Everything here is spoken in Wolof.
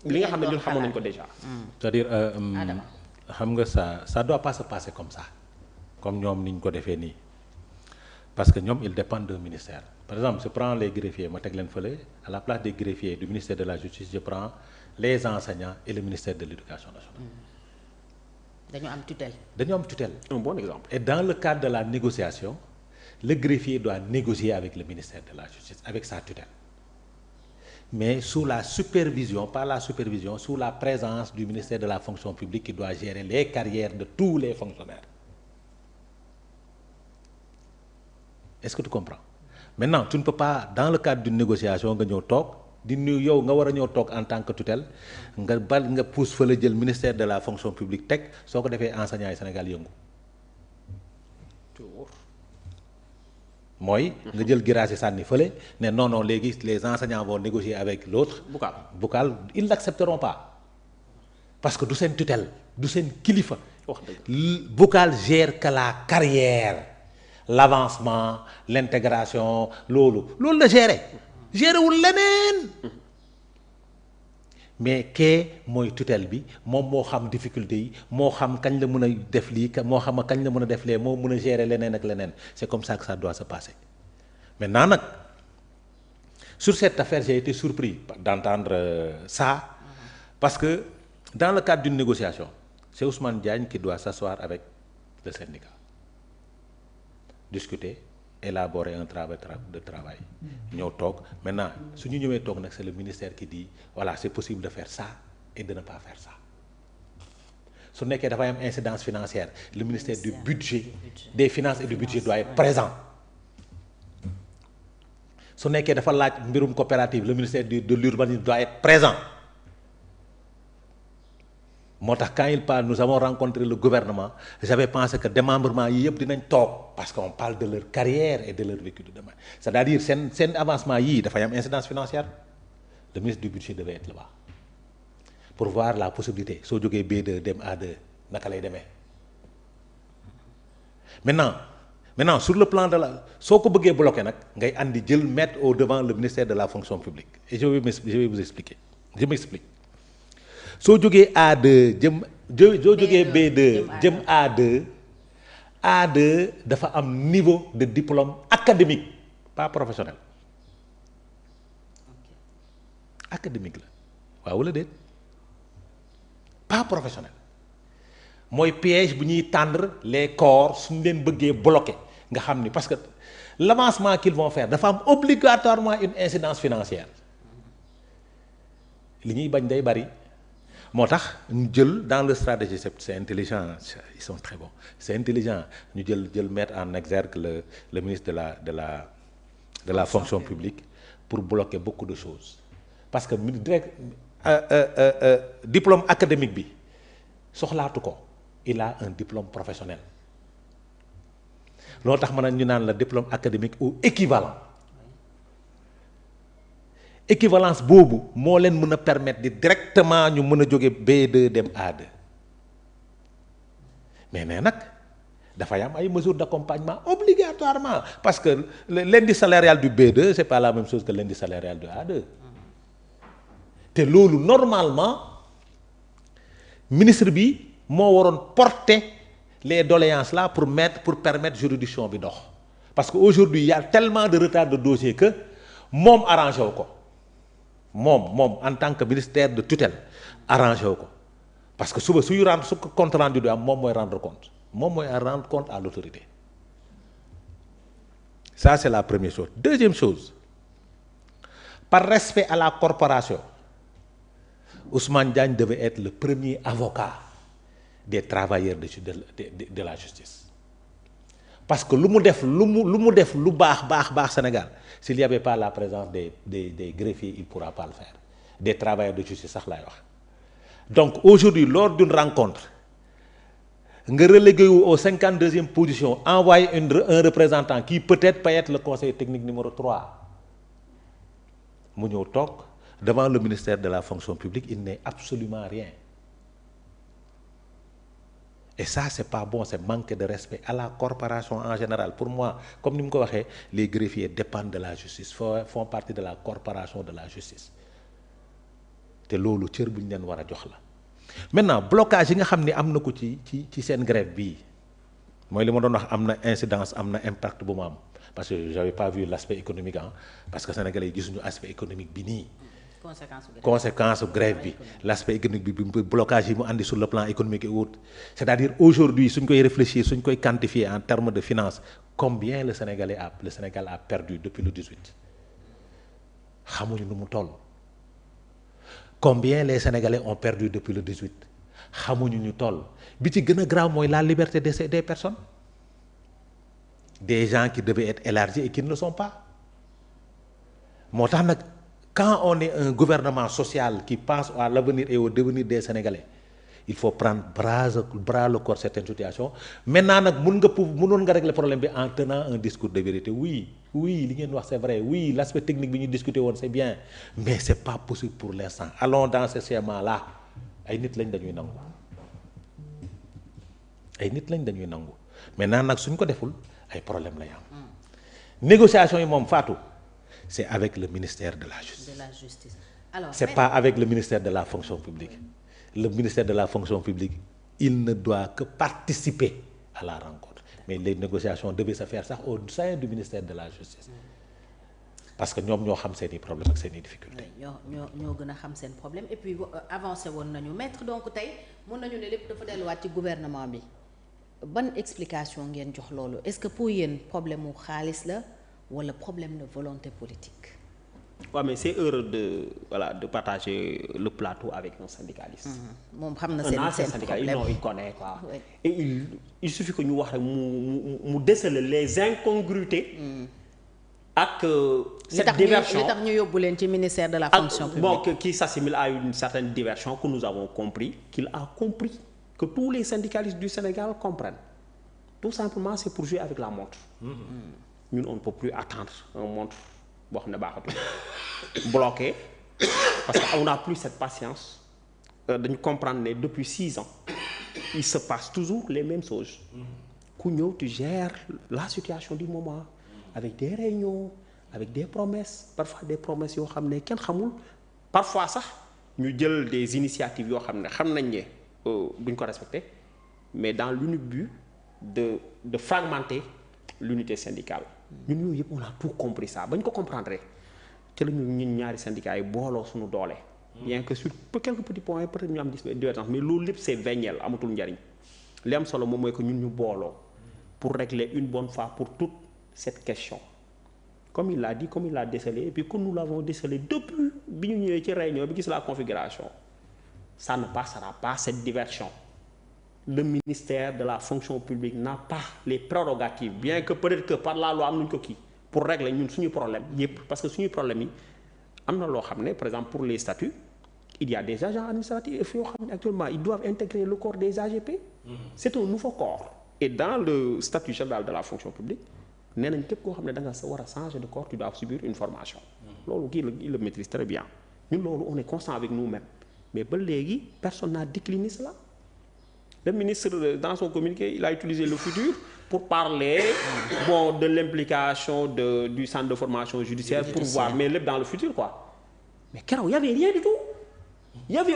li nga xam ne ñun xamoon nañ ko déjà. c'est-à-dire xam nga ça doit pas se passer comme ça comme ñoom niñ ko defee nii parce que ñoom ils dépendent d'un ministère. Par exemple, je prends les greffiers ma teg leen fële à la place des greffiers du ministère de la justice je prends les enseignants et le ministère de l'éducation nationale. dañu am tutelle. dañu am tutelle. Un bon exemple. Et dans le cadre de la négociation le greffier doit négocier avec le ministère de la justice avec sa tutelle mais sous la supervision pas la supervision sous la présence du ministère de la fonction publique qui doit gérer les carrières de tous les fonctionnaires. Est-ce que tu comprends? Maintenant tu ne peux pas dans le cadre d'une négociation nga ñëw toog di nuyu yow nga war a ñëw toog en tant que tutelle nga pousse fa la jël ministère de la fonction publique teg soo ko defee enseignants yi Sénégal yëngu. mooy nga jël giraasi sànni fële ne non léegi les enseignants vont négocier avec l'autre Boucal ils l'accepteront pas parce que du seen tutelle du seen kilifa. wax dëgg Boucal gère que la carrière l'avancement l'intégration loolu la gérer wul leneen mais kee mooy tutelle bi moom moo xam difficulté yi moo xam kañ la mën a def lii moo xam kañ la mën a def lee moo mën a gérer leneen ak leneen c'est comme ça que ça doit se passer maintenant nag sur cette affaire j'ai été surpris d'entendre ça parce que dans le cadre d'une négociation c'est Ousmane Diagne qui doit s'asseoir avec le syndicat discuter élaborer un de travail ñëw toog maintenant su ñu ñëwee toog nag c'est le ministère qui dit voilà c'est possible de faire ça et de ne pas faire ça su nekkee dafay am incidence financière le ministère du budget des finances et du budget doit être présent su nekkee dafa laaj mbirum coopérative le ministère de l'urbanisme doit être présent moo tax quand il parle nous avons rencontré le gouvernement j'avais pensé que démembrement yi yëpp dinañ toog parce qu'on parle de leur carrière et de leur vécu de demain c'est-à-dire seen avancement yii dafay am incidence financière le ministre du budget devait être là-bas pour voir la possibilité soo jógee B2 dem A2 naka lay demee maintenant sur le plan de la soo ko bëggee bloquer nag ngay andi jël mettre au devant le ministère de la fonction publique et je vais vous expliquer je m'explique soo jógee A2 soo jógee B2 jëm A2 dafa am niveau de diplôme académique pas professionnel académique la waaw wala déet pas professionnel mooy piège bu ñuy tendre les corps suñu leen bëggee bloquer nga xam ni parce que l'avancement qu'ils vont faire dafa am obligatoirement une incidence financière li ñuy bañ day bari moo tax ñu jël dans le stratégie c'est intelligent ils sont très bons c'est intelligent ñu jël mettre en exergue le ministre de la fonction publique pour bloquer beaucoup de choses parce que diplôme académique bi soxlaatu ko il a un diplôme professionnel loo tax mën ñu naan la diplôme académique ou équivalent équivalence boobu moo leen mën a permettre di directement ñu mën a jóge B2 dem A2 mais nag dafay am ay mesures d'accompagnement obligatoirement parce que l'indice salarial du B2 c'est pas la même chose que l'indice salarial du A2 te loolu normalement ministre bi moo waroon porter les doléances là pour permettre juridiction bi dox parce que aujourd'hui il y a tellement de retard de dossier que moom arrangé wu ko moom en tant que ministère de tutelle arrangé wu ko parce que su compte rendu du am moom mooy rendre compte à l'autorité ça c'est la première chose. Deuxième chose par respect à la corporation Ousmane Diagne devait être le premier avocat des travailleurs de la justice parce que lu mu def lu baax Sénégal s'il n'y avait pas la présence des greffiers il pourra pas le faire des travailleurs de justice sax laay wax donc aujourd'hui lors d'une rencontre nga relégué wu au 52e position envoyer un représentant qui peut-être le conseiller technique numéro 3 mu ñëw toog devant le ministère de la fonction publique il n'est absolument rien et ça c'est pas bon, c'est manquer de respect à la corporation en général. Pour moi, comme ni mu ko waxee, les greffiers dépendent de la justice, font partie de la corporation de la justice. te loolu cër bu ñu leen war a jox la. maintenant blocage yi nga xam ni am na ko ci seen grève bii mooy li ma doon wax am na incidence am na impact bu mu am parce que j'avais pas vu l'aspect économique parce que sénégalais yi gisuñu aspect économique bi nii. conséquence grève bi l'aspect économique bi blocage yi mu andi sur le plan économique et autres c'est-à-dire aujourd'hui suñ koy réfléchir suñ koy quantifier en termes de finance combien le Sénégal a perdu depuis le 18 xamuñu nu mu toll. Combien les Sénégalais ont perdu depuis le 18 xamuñu ñu toll bi ci gën a grave mooy la liberté des personnes des gens qui devaient être élargis et qui ne le sont pas moo tax nag quand on est un gouvernement social qui pense à l'avenir et au devenir des Sénégalais il faut prendre bras le corps certaines situations maintenant nag mënoon nga régler problème bi en tenant un discours de vérité oui li ngeen wax c'est vrai oui l'aspect technique bi ñu discuter woon c'est bien mais c'est pas possible pour l'instant allons dans ce schéma-là ay nit lañ dañuy nangu maintenant nag suñ ko deful ay problème lay am négociation yi moom Fatou c'est avec le ministère de la justice. Alors c'est pas avec le ministère de la fonction publique. Le ministère de la fonction publique il ne doit que participer à la rencontre mais les négociations devaient se faire sax au sein du ministère de la justice parce que ñoom ñoo xam seeni problème ak seeni difficultés. ñoo gën a xam seen problème et puis avancé woon nañu maître donc tey mën nañu ne lépp dafa delluwaat ci gouvernement bi ban explication ngeen jox loolu est-ce que pour yéen problème mu xaalis la wala problème de volonté politique. waaw mais c'est heureux de partager le plateau avec un syndicaliste. moom xam na seen problème il connaît quoi. Oui. Et il suffit que ñu wax rek mu déceler les incongruités. ak cette diversion li tax ñu yóbbu leen ci ministère de la fonction publique. bon qui s'assimile à une certaine diversion que nous avons compris qu'il a compris que tous les syndicalistes du Sénégal comprennent tout simplement c'est pour jouer avec la montre. ñun on ne peut plus attendre un montre boo xam ne baaxatul bloqué parce que on n'a plus cette patience dañu comprendre ne depuis 6 ans il se passe toujours les mêmes choses ku ñëw tu gères la situation du moment avec des réunions avec des promesses parfois des promesses yoo xam ne kenn xamul parfois sax ñu jël des initiatives yoo xam nañ ne duñ ko respecter mais dans l'unique but de fragmenter l'unité syndicale ñun yooyu yëpp on a tout compris ça ba ñu ko comprendre ci la ñun ñaari syndicats yi booloo suñu doole. bien que sur quelques petits points peut-être ñu am divergence mais loolu lépp c'est véniel amatul njariñ li am solo moom mooy que ñun ñu booloo pour régler une bonne fois pour toute cette question comme il l'a dit comme il l'a décelé et puis comme nous l'avons décelé depuis bi ñu ñëwee ci réunion bi gis la configuration ça ne passera pas cette diversion. Le ministère de la fonction publique n'a pas les prérogatives bien que peut-être que par la loi am nañu ko kii pour régler ñun suñu problème yépp parce que suñu problème yi am na loo xam ne par exemple pour les statuts il y a des agents administratifs yoo xam ne actuellement ils doivent intégrer le corps des AGP. C'est un nouveau corps. Et dans le statut général de la fonction publique nee nañ képp koo xam ne da nga war a changer de corps tu dois subir une formation. loolu il le maîtrise très bien ñun loolu on est constant avec nous-mêmes mais ba léegi personne n'a décliné cela. Le ministre, dans son communiqué, il a utilisé le futur pour parler de l'implication du centre de formation judiciaire pour voir, mais dans le futur quoi. Mais Kero, il n'y avait rien du tout. Il y avait